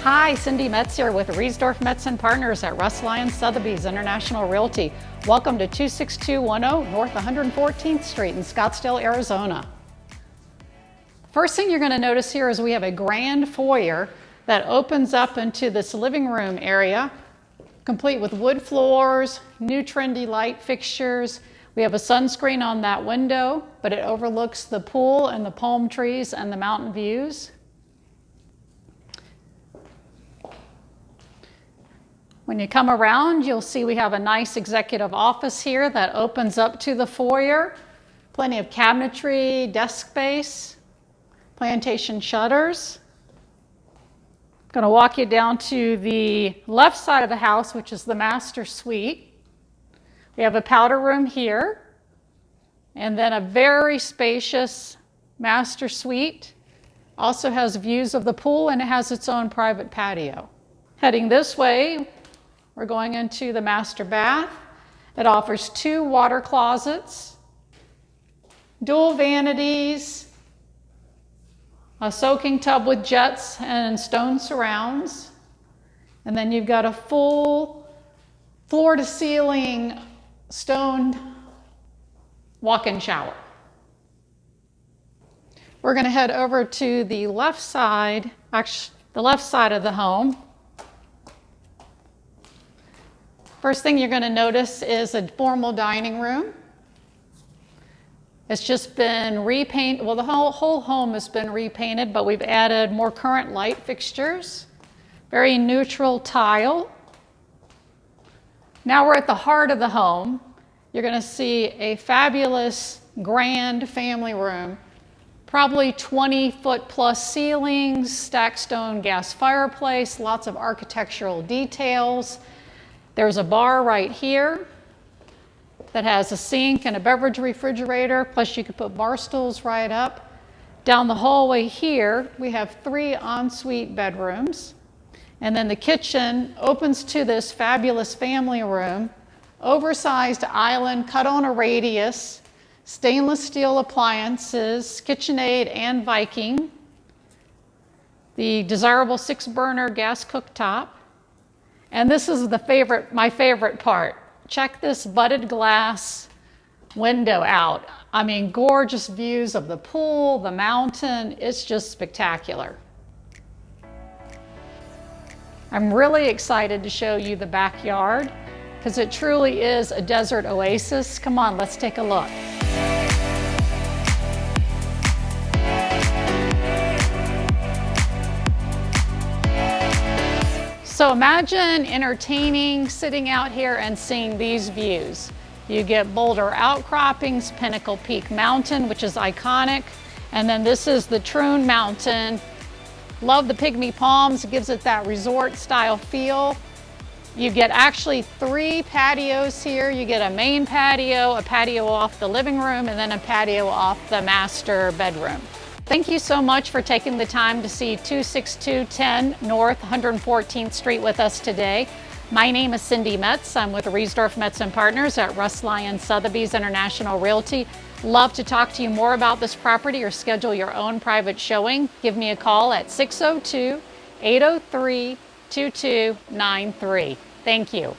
Hi, Cindy Metz here with Riesdorf Metz & Partners at Russ Lyon Sotheby's International Realty. Welcome to 26210 North 114th Street in Scottsdale, Arizona. First thing you're going to notice here is we have a grand foyer that opens up into this living room area, complete with wood floors, new trendy light fixtures. We have a sunscreen on that window, but it overlooks the pool and the palm trees and the mountain views. When you come around, you'll see we have a nice executive office here that opens up to the foyer. Plenty of cabinetry, desk space, plantation shutters. I'm going to walk you down to the left side of the house, which is the master suite. We have a powder room here, and then a very spacious master suite. Also has views of the pool, and it has its own private patio. Heading this way, we're going into the master bath. It offers 2 water closets, dual vanities, a soaking tub with jets and stone surrounds, and then you've got a full floor-to-ceiling stone walk-in shower. We're going to head over to the left side, actually the left side of the home. First thing you're going to notice is a formal dining room. It's just been repainted. Well, the whole home has been repainted, but we've added more current light fixtures. Very neutral tile. Now we're at the heart of the home. You're going to see a fabulous grand family room. Probably 20-foot plus ceilings, stacked stone gas fireplace, lots of architectural details. There's a bar right here that has a sink and a beverage refrigerator, plus you could put bar stools right up. Down the hallway here, we have 3 ensuite bedrooms. And then the kitchen opens to this fabulous family room, oversized island cut on a radius, stainless steel appliances, KitchenAid and Viking, the desirable 6-burner gas cooktop. And this is my favorite part. Check this budded glass window out. I mean, gorgeous views of the pool, the mountain. It's just spectacular. I'm really excited to show you the backyard because it truly is a desert oasis. Come on, let's take a look. So imagine entertaining, sitting out here and seeing these views. You get Boulder outcroppings, Pinnacle Peak Mountain, which is iconic. And then this is the Troon Mountain. Love the pygmy palms, it gives it that resort style feel. You get actually 3 patios here. You get a main patio, a patio off the living room, and then a patio off the master bedroom. Thank you so much for taking the time to see 26210 North 114th Street with us today. My name is Cindy Metz. I'm with Riesdorf Metz & Partners at Russ Lyon Sotheby's International Realty. Love to talk to you more about this property or schedule your own private showing. Give me a call at 602-803-2293. Thank you.